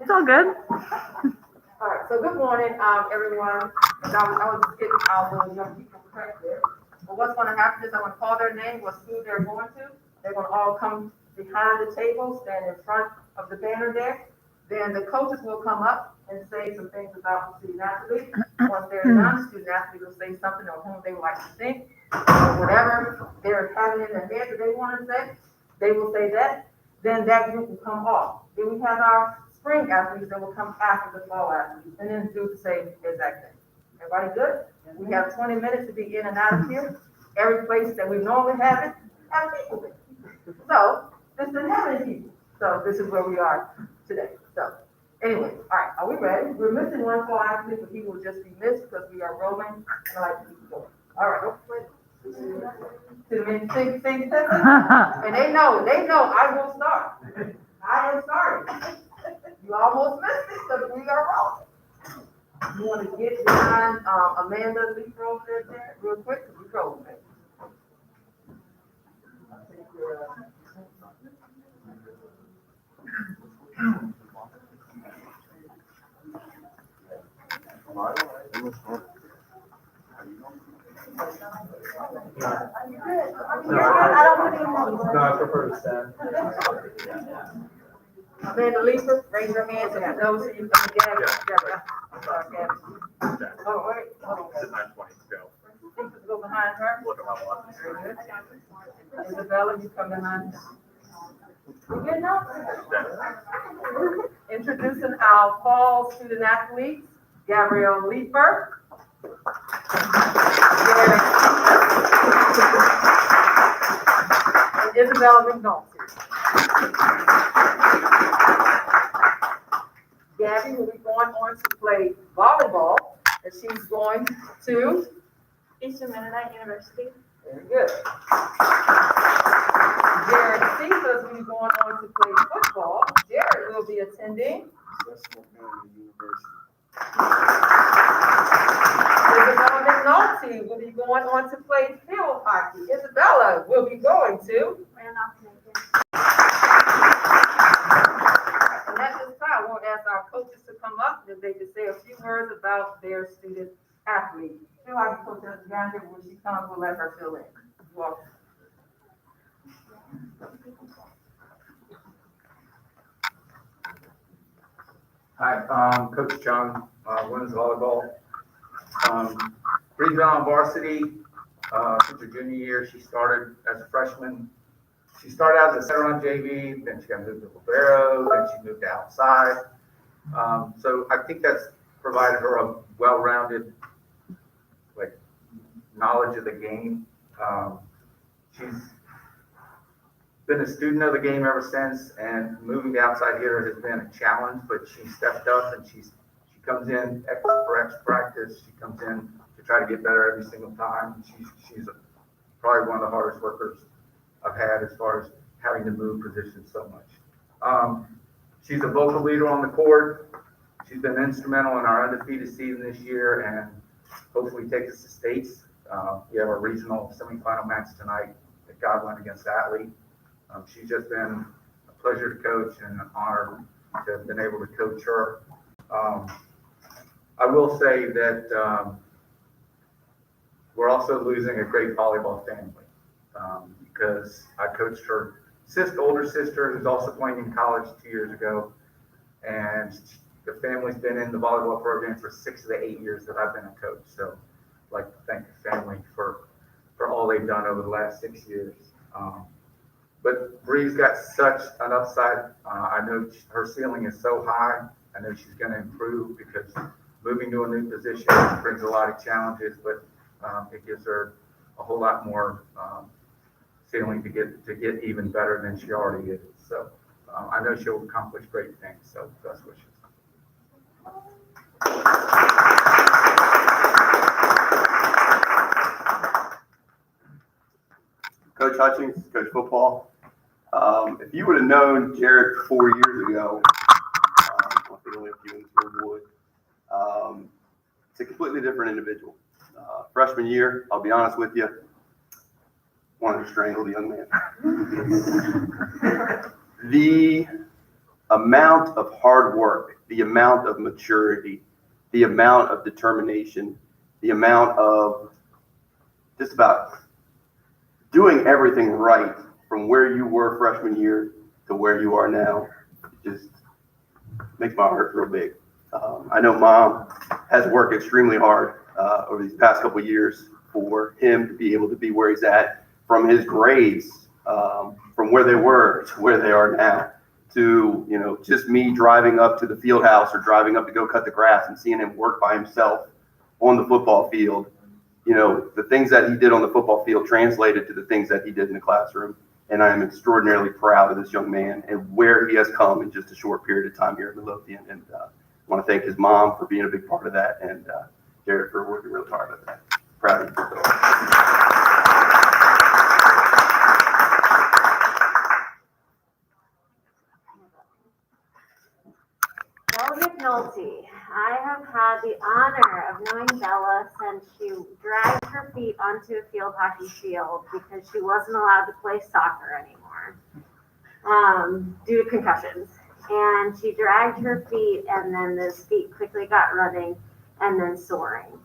It's all good. All right, so good morning, everyone. I was just getting all the young people corrected. But what's gonna happen is I'm gonna call their name, what school they're going to. They're gonna all come behind the table, stand in front of the banner there. Then the coaches will come up and say some things about the student athlete. Once they're done, the student athlete will say something on whom they would like to think, or whatever they're having in their head that they wanna say, they will say that. Then that group will come off. Then we have our spring athletes that will come after the fall athletes, and then do the same exact thing. Everybody good? We have 20 minutes to be in and out of here. Every place that we normally have it, have people in. So, this didn't have any people. So, this is where we are today. So, anyway, all right, are we ready? We're missing one fall athlete, but he will just be missed because we are rolling, and I like to keep going. All right, and they know, I will start. I am sorry. You almost missed it because we are rolling. You want to get behind Amanda Leifer over there real quick because we're rolling. No, I prefer to stand. Amanda Leifer, raise your hands if you know so you can get it. Sorry, Gabby. Oh, wait, hold on. It's 9:20 to go. Go behind her. Look at my watch. Very good. Isabella, you come behind her. We good now? Introducing our fall student athletes, Gabrielle Leifer. And Isabella Venable. Gabby will be going on to play volleyball, and she's going to Eastern Mennonite University. Very good. Jared Cephas will be going on to play football. Jared will be attending Isabella McNulty will be going on to play field hockey. Isabella will be going to. And at this time, we'll ask our coaches to come up and they can say a few words about their student athlete. Field hockey coach is down here. When she comes, we'll let her fill in. You're welcome. Hi, Coach John, women's volleyball. Bree's been on varsity since her junior year. She started as a freshman. She started out as a center on JV, then she got moved to libero, then she moved to outside. So I think that's provided her a well-rounded knowledge of the game. She's been a student of the game ever since, and moving to outside hitter has been a challenge, but she stepped up and she comes in for extra practice. She comes in to try to get better every single time. She's probably one of the hardest workers I've had as far as having to move positions so much. She's a vocal leader on the court. She's been instrumental in our undefeated season this year and hopefully takes us to states. We have our regional semifinal match tonight at Godwin against Atlee. She's just been a pleasure to coach and an honor to have been able to coach her. I will say that we're also losing a great volleyball family because I coached her older sister who's also playing in college 2 years ago. And the family's been in the volleyball program for 6 of the 8 years that I've been a coach. So I'd like to thank the family for all they've done over the last 6 years. But Bree's got such an upside. I know her ceiling is so high. I know she's going to improve because moving to a new position brings a lot of challenges, but it gives her a whole lot more ceiling to get even better than she already is. So I know she'll accomplish great things. So best wishes. Coach Hutchings, Coach Football. If you would have known Jared 4 years ago, I think only a few in this room would. It's a completely different individual. Freshman year, I'll be honest with you, wanted to strangle the young man. the amount of hard work, the amount of maturity, the amount of determination, the amount of just about doing everything right from where you were freshman year to where you are now, just makes my heart real big. I know Mom has worked extremely hard over these past couple of years for him to be able to be where he's at, from his grades, from where they were to where they are now, to, you know, just me driving up to the field house or driving up to go cut the grass and seeing him work by himself on the football field. You know, the things that he did on the football field translated to the things that he did in the classroom. And I am extraordinarily proud of this young man and where he has come in just a short period of time here at Midlothian. And I want to thank his mom for being a big part of that, and Jared for working really hard at that. Proud of you. Bella McNulty. I have had the honor of knowing Bella since she dragged her feet onto a field hockey field because she wasn't allowed to play soccer anymore due to concussions. And she dragged her feet, and then those feet quickly got running and then soaring.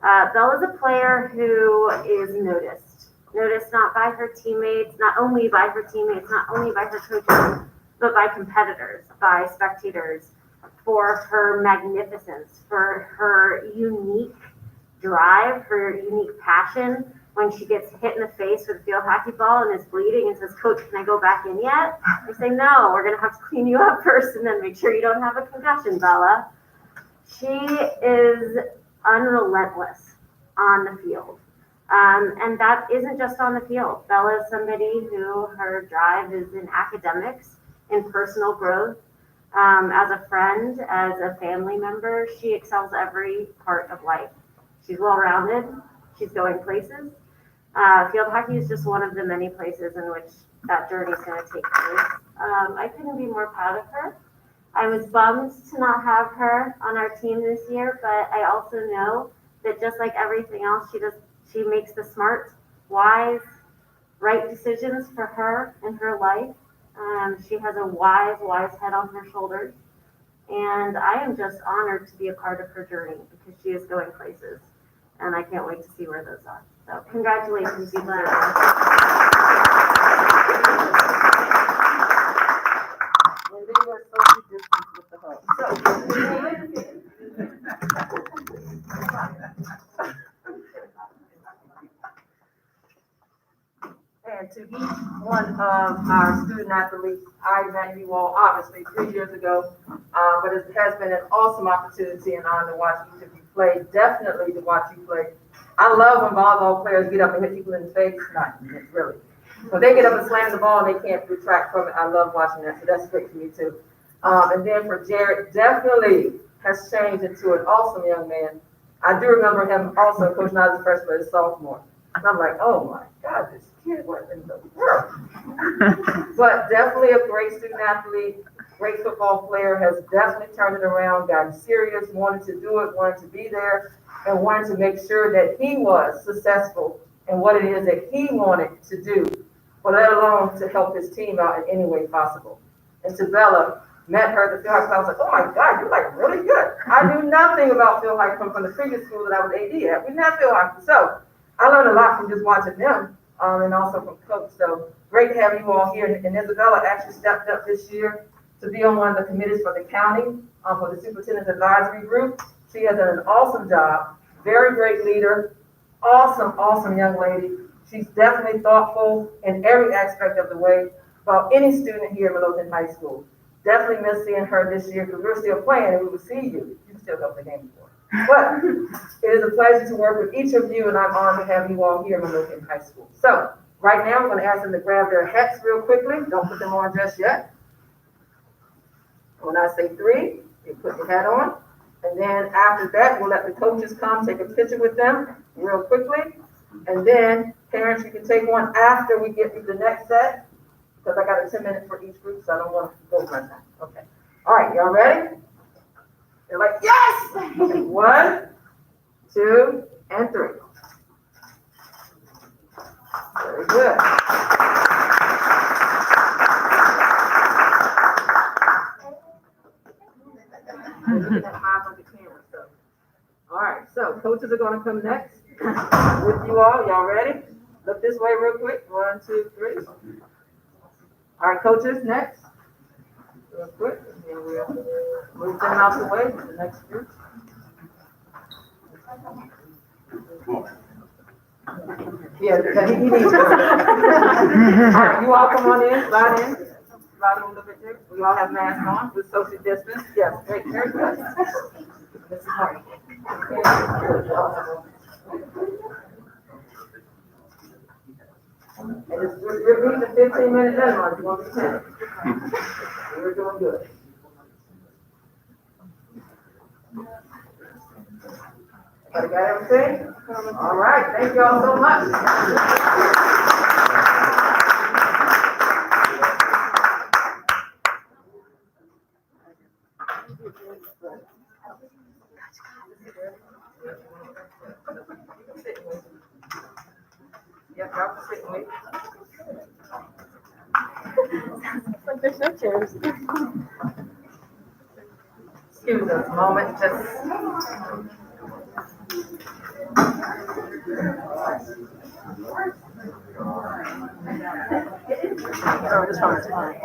Bella's a player who is noticed not by her teammates, not only by her teammates, not only by her coaches, but by competitors, by spectators, for her magnificence, for her unique drive, her unique passion. When she gets hit in the face with a field hockey ball and is bleeding and says, "Coach, can I go back in yet?" I say, "No, we're gonna have to clean you up first and then make sure you don't have a concussion, Bella." She is unrelentless on the field. And that isn't just on the field. Bella is somebody who her drive is in academics, in personal growth, as a friend, as a family member. She excels every part of life. She's well-rounded. She's going places. Field hockey is just one of the many places in which that journey is going to take place. I couldn't be more proud of her. I was bummed to not have her on our team this year, but I also know that just like everything else, she makes the smart, wise, right decisions for her in her life. She has a wise head on her shoulders. And I am just honored to be a part of her journey because she is going places. And I can't wait to see where those are. So congratulations, you guys. And they were social distance with the hug. And to each one of our student athletes, I met you all obviously 3 years ago, but it has been an awesome opportunity and honor to watch each of you play, definitely to watch you play. I love when volleyball players get up and hit people in the face, not really. When they get up and slam the ball and they can't retract from it, I love watching that, so that's great for me too. And then for Jared, definitely has changed into an awesome young man. I do remember him also coaching as a freshman and sophomore. And I'm like, oh my God, this kid, what in the world? But definitely a great student athlete, great football player, has definitely turned it around, gotten serious, wanted to do it, wanted to be there, and wanted to make sure that he was successful in what it is that he wanted to do, but let alone to help his team out in any way possible. And to Bella, met her at the field hockey, I was like, oh my God, you're like really good. I knew nothing about field hockey from the previous school that I was AD at. We didn't have field hockey. So I learned a lot from just watching them and also from Coach. So great to have you all here. And Isabella actually stepped up this year to be on one of the committees for the county, for the superintendent's advisory group. She has done an awesome job, very great leader, awesome young lady. She's definitely thoughtful in every aspect of the way about any student here at Midlothian High School. Definitely miss seeing her this year because we're still playing and we will see you. You can still go to the game before. But it is a pleasure to work with each of you, and I'm honored to have you all here at Midlothian High School. So right now, I'm going to ask them to grab their hats real quickly. Don't put them on just yet. When I say 3, you put your hat on. And then after that, we'll let the coaches come take a picture with them real quickly. And then parents, you can take one after we get through the next set, because I got a 10 minutes for each group, so I don't want to go my time. Okay. All right, y'all ready? They're like, yes! Okay, 1, 2, and 3. Very good. coaches are gonna come next with you all. Y'all ready? Look this way real quick. 1, 2, 3. All right, coaches, next. Real quick, and then we'll move them out the way to the next group. Yeah, he needs to. All right, you all come on in, slide in. Slide in a little bit there. We all have masks on with social distance. Yes, great, very good. This is hard. And just repeat the 15-minute deadline, it's going to be 10. We're doing good. Everybody got everything? All right, thank you all so much. Yep, y'all can sit and wait. Like there's no chairs. Excuse us a moment, just. Oh, this one's fine.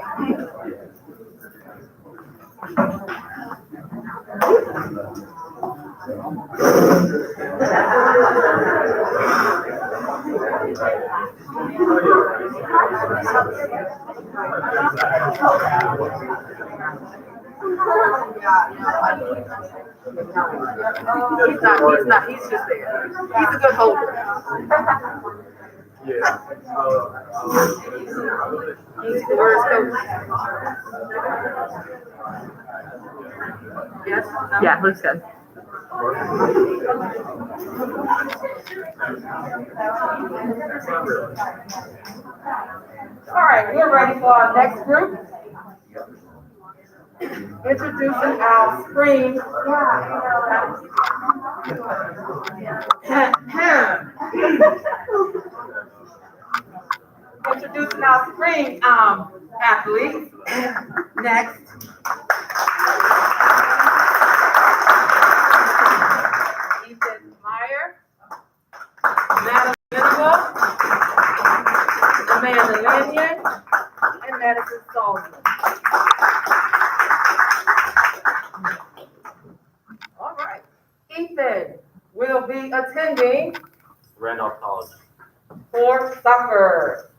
He's just there. He's a good holder. Where's coach? Yes? No? Yeah, looks good. All right, we're ready for our next group. Introducing our spring. Introducing our spring athletes. Next. Meyer, Madeleine Venable, Madeleine, and Madison Salzman. All right. Ethan will be attending Randolph College. for soccer.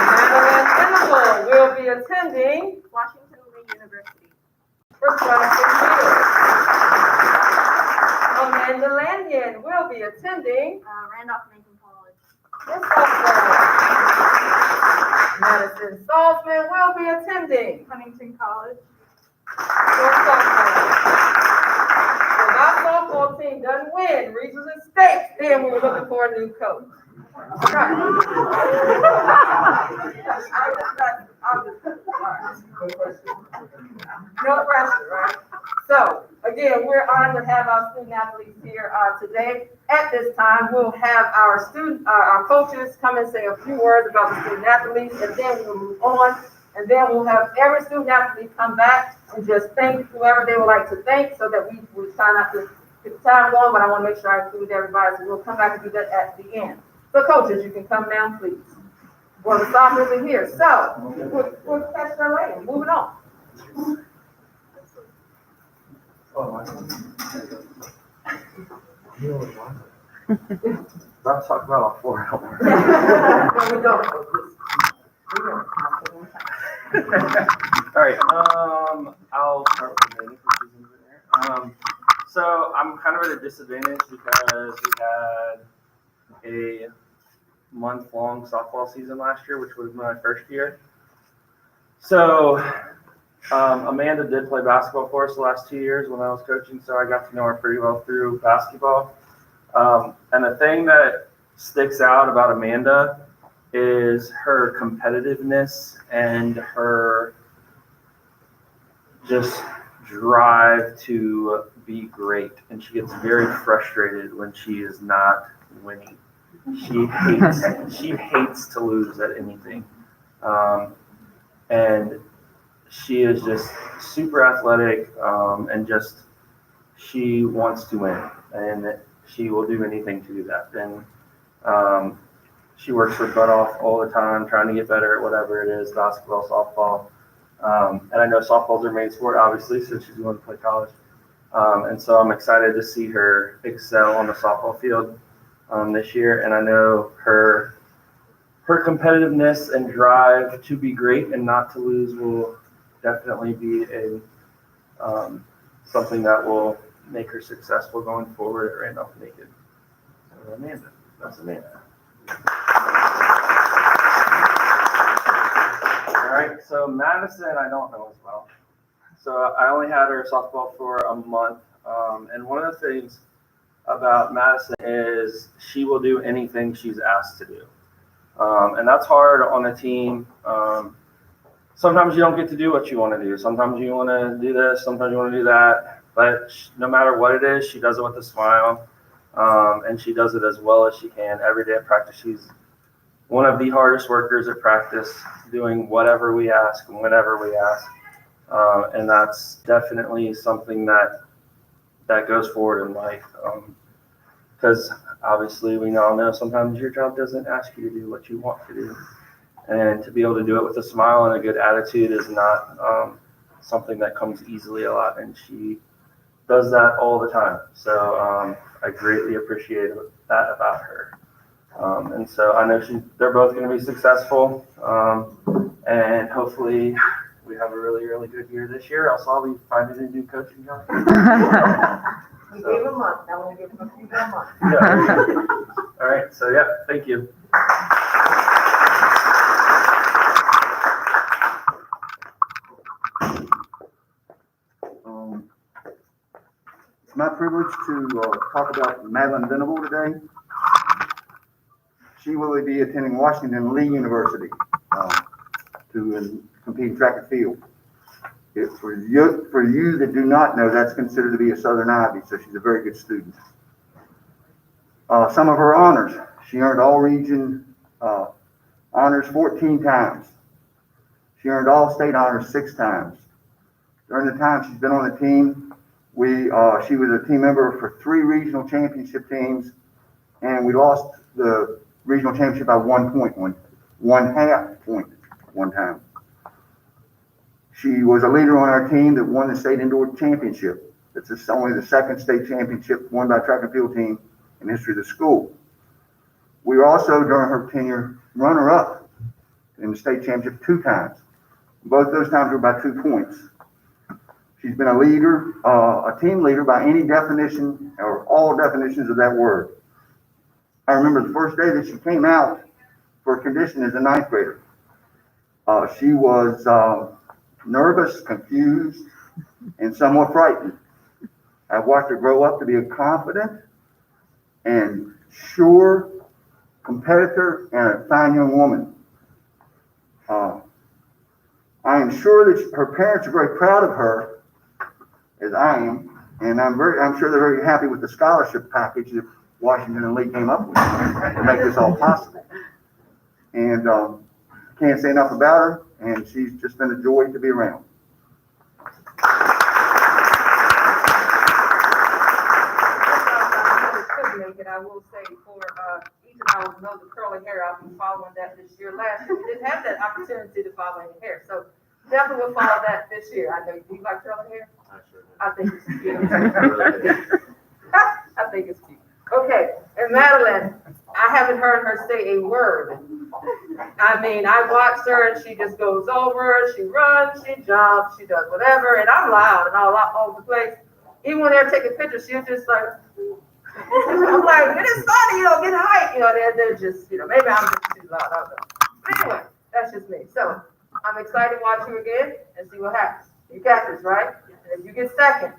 Madeleine Venable will be attending Washington Lee University. for track and field. Amanda Lanyon will be attending Randolph-Macon College. for softball. Madison Salzman will be attending Huntington College. for softball. If our softball team doesn't win regions and states, then we're looking for a new coach. All right. No pressure, right? So, again, we're honored to have our student athletes here today. At this time, we'll have our our coaches come and say a few words about the student athletes, and then we'll move on. And then we'll have every student athlete come back and just thank whoever they would like to thank, so that we try not to get the time going, but I want to make sure I include everybody, so we'll come back and do that at the end. So coaches, you can come down, please. Well, the sophomores are here, so we'll catch their lane, moving on. Let's talk about a 4 hour. There we go. All right, I'll start with Manny, because she's over there. So I'm kind of at a disadvantage because we had a month-long softball season last year, which was my first year. So Amanda did play basketball for us the last 2 years when I was coaching, so I got to know her pretty well through basketball. And the thing that sticks out about Amanda is her competitiveness and her just drive to be great. And she gets very frustrated when she is not winning. She hates to lose at anything. And she is just super athletic, and just she wants to win, and she will do anything to do that. And she works her butt off all the time, trying to get better at whatever it is, basketball, softball. And I know softball's her main sport, obviously, since she's going to play college. And so I'm excited to see her excel on the softball field this year. And I know her competitiveness and drive to be great and not to lose will definitely be something that will make her successful going forward at Randolph-Macon. So Amanda, that's Amanda. All right, so Madison, I don't know as well. So I only had her softball for a month. And one of the things about Madison is she will do anything she's asked to do. And that's hard on a team. Sometimes you don't get to do what you want to do. Sometimes you want to do this, sometimes you want to do that. But no matter what it is, she does it with a smile. And she does it as well as she can. Every day at practice, she's one of the hardest workers at practice, doing whatever we ask and whenever we ask. And that's definitely something that goes forward in life. Because obviously we all know sometimes your job doesn't ask you to do what you want to do. And to be able to do it with a smile and a good attitude is not something that comes easily a lot. And she does that all the time. So I greatly appreciate that about her. And so I know they're both going to be successful. And hopefully we have a really, really good year this year. Else I'll be finding a new coaching job. We gave him a month, now we'll give him a few more months. Yeah. All right, so yeah, thank you. It's my privilege to talk about Madeleine Venable today. She will be attending Washington Lee University to compete in track and field. For you that do not know, that's considered to be a Southern Ivy, so she's a very good student. Some of her honors. She earned all-region honors 14 times. She earned all-state honors 6 times. During the time she's been on the team, she was a team member for 3 regional championship teams, and we lost the regional championship by 1 point, one half point one time. She was a leader on our team that won the state indoor championship. It's only the 2nd state championship won by a track and field team in the history of the school. We were also, during her tenure, runner-up in the state championship 2 times. Both those times were by 2 points. She's been a leader, a team leader by any definition or all definitions of that word. I remember the first day that she came out for a condition as a 9th grader. She was nervous, confused, and somewhat frightened. I watched her grow up to be a confident and sure competitor and a fine young woman. I am sure that her parents are very proud of her, as I am, and I'm sure they're very happy with the scholarship package that Washington and Lee came up with to make this all possible. And can't say enough about her, and she's just been a joy to be around. I will say for each of our know the curly hair, I'll be following that this year. Last year, we didn't have that opportunity to follow any hair, so definitely will follow that this year. I know, do you like curly hair? I think it's cute. I think it's cute. Okay, and Madeleine, I haven't heard her say a word. I mean, I watched her and she just goes over, she runs, she jumps, she does whatever, and I'm loud and all over the place. Even when they're taking pictures, she's just like, I'm like, get it started, get it hype, they're just, maybe I'm just too loud, I don't know. But anyway, that's just me. So I'm excited to watch you again and see what happens. You got this, right? And if you get second,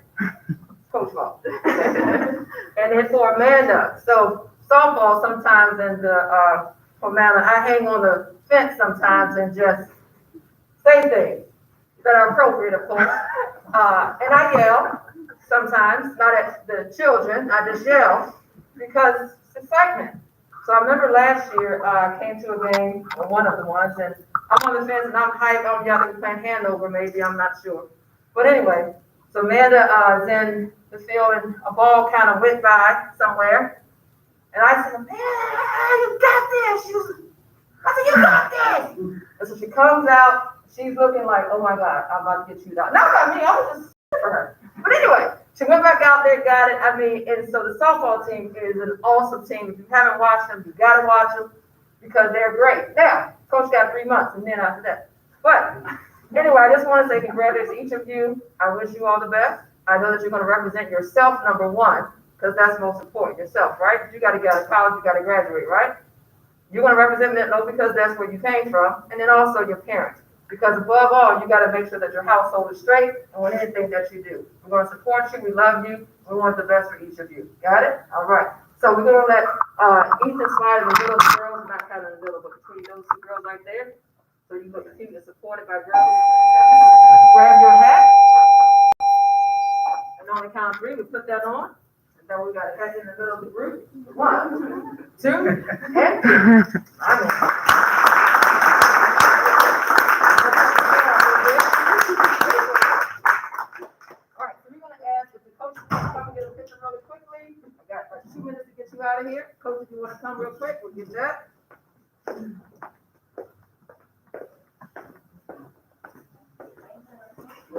coach ball. And then for Amanda, so softball sometimes and for Amanda, I hang on the fence sometimes and just say things that are appropriate, of course. And I yell sometimes, not at the children, I just yell because it's excitement. So I remember last year, I came to a game, or one of the ones, and I'm on the fence and I'm hyped, I'm yelling, playing Hanover maybe, I'm not sure. But anyway, so Amanda is in the field and a ball kind of went by somewhere. And I said, man, you got this. I said, you got this. And so she comes out, she's looking like, oh my God, I'm about to get chewed out. Not by me, I was just for her. But anyway, she went back out there, got it. I mean, and so the softball team is an awesome team. If you haven't watched them, you gotta watch them because they're great. Now, coach got 3 months and then after that. But anyway, I just want to say congratulations to each of you. I wish you all the best. I know that you're going to represent yourself, number one, because that's most important, yourself, right? You got to get out of college, you got to graduate, right? You're going to represent Midlothian because that's where you came from, and then also your parents. Because above all, you got to make sure that your household is straight and with anything that you do. We're going to support you, we love you, we want the best for each of you. Got it? All right. So we're going to let Ethan slide in the middle of the girls, not kind of in the middle, but between those two girls right there. So you look cute and supported by girls. Grab your hat. And on the count of 3, we put that on. And then we got a hat in the middle of the group. 1, 2, and 3. All right, so we're going to ask if the coach can come and get a picture really quickly. I got like 2 minutes to get you out of here. Coach, if you want to come real quick, we'll get that.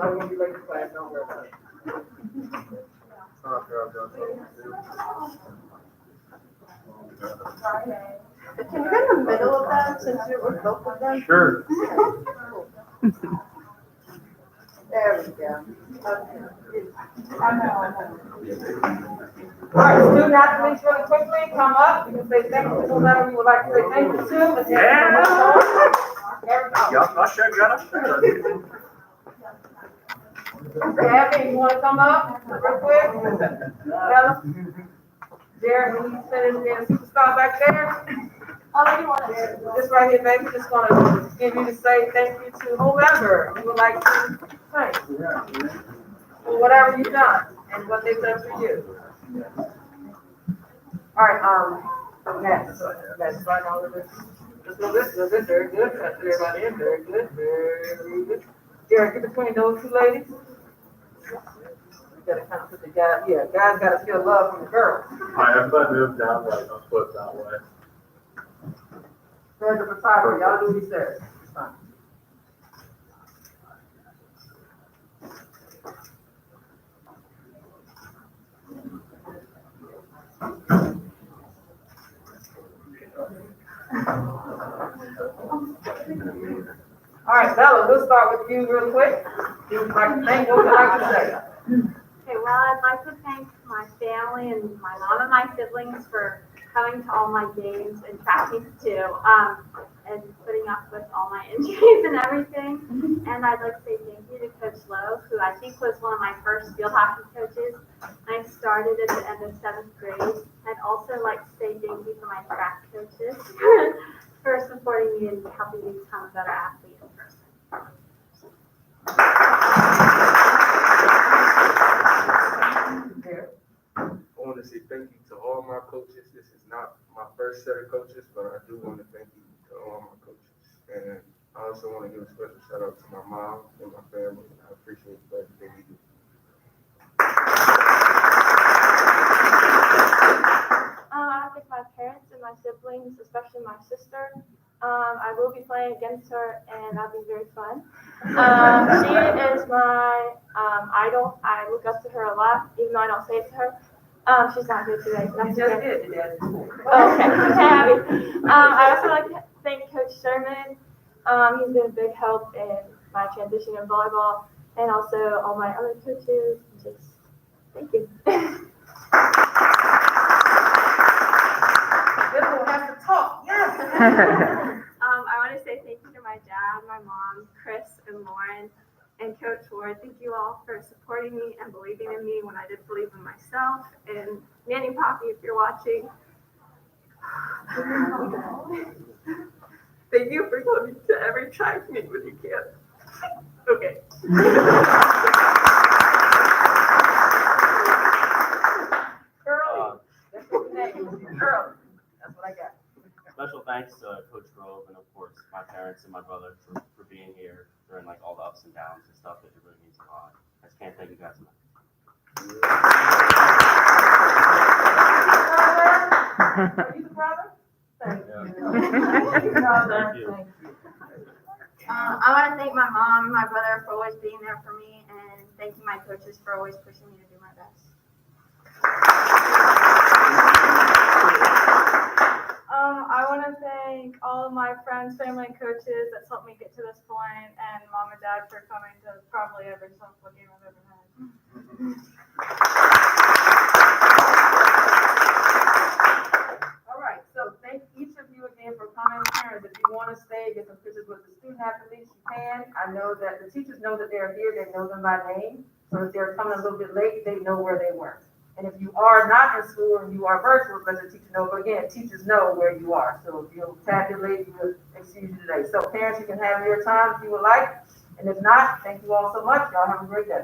I'm going to be late to class, don't worry about it. Can you get in the middle of that since you're with both of them? Sure. There we go. All right, student athletes really quickly, come up. You can say thank you to whoever you would like to say thank you to. Yeah. There I sure got it. we go. Gabby, you want to come up real quick? Bella? Jared, when you finish being a superstar back there? Oh, you want to? This right here, baby, just gonna give you to say thank you to whoever you would like to thank for whatever you've done and what they've done for you. All right, next, right on with this. Let's go this, very good. That's everybody in, very good, very good. Jared, get between those two ladies. You gotta kind of put the guy, yeah, guys gotta feel love from the girls. Everybody move down right, I'll put that way. There's the photographer, y'all do what he says. It's fine. All right, Bella, we'll start with you real quick. You would like to thank, what would you like to say? Okay, well, I'd like to thank my family and my mom and my siblings for coming to all my games and track meets too, and putting up with all my injuries and everything. And I'd like to say thank you to Coach Lowe, who I think was one of my first field hockey coaches. I started at the end of 7th grade. I'd also like to say thank you to my track coaches for supporting me and helping me become a better athlete in person. I want to say thank you to all my coaches. This is not my first set of coaches, but I do want to thank you to all my coaches. And I also want to give a special shout out to my mom and my family. I appreciate everything you do. I think my parents and my siblings, especially my sister. I will be playing against her, and that'll be very fun. She is my idol. I look up to her a lot, even though I don't say it to her. She's not here today. So You that's just okay. did, Dad. Okay. I also like to thank Coach Sherman. He's been a big help in my transition in volleyball, and also all my other coaches. Just thank you. This one has to talk, yes. I want to say thank you to my dad, my mom, Chris, and Lauren, and Coach Ward. Thank you all for supporting me and believing in me when I didn't believe in myself. And Manny Poppy, if you're watching, thank you for coming to every track meet when you can. Okay. Curly, that's what the name is, Curly. That's what I got. Special thanks to Coach Grove and of course my parents and my brother for being here during like all the ups and downs and stuff. It really means a lot. I just can't thank you guys enough. Are you the brother? Thank you. Brother, Thank you. thank you. I want to thank my mom and my brother for always being there for me, and thank you my coaches for always pushing me to do my best. I want to thank all of my friends, family, and coaches that's helped me get to this point, and mom and dad for coming to probably every softball game I've ever had. All right, so thank each of you again for coming. Parents, if you want to stay, get some pictures with the student athletes, you can. I know that the teachers know that they're here, they know them by name. So if they're coming a little bit late, they know where they were. And if you are not in school and you are virtual, let the teacher know. But again, teachers know where you are. So if you're tad bit late, we'll excuse you today. So parents, you can have your time if you would like. And if not, thank you all so much. Y'all have a great day.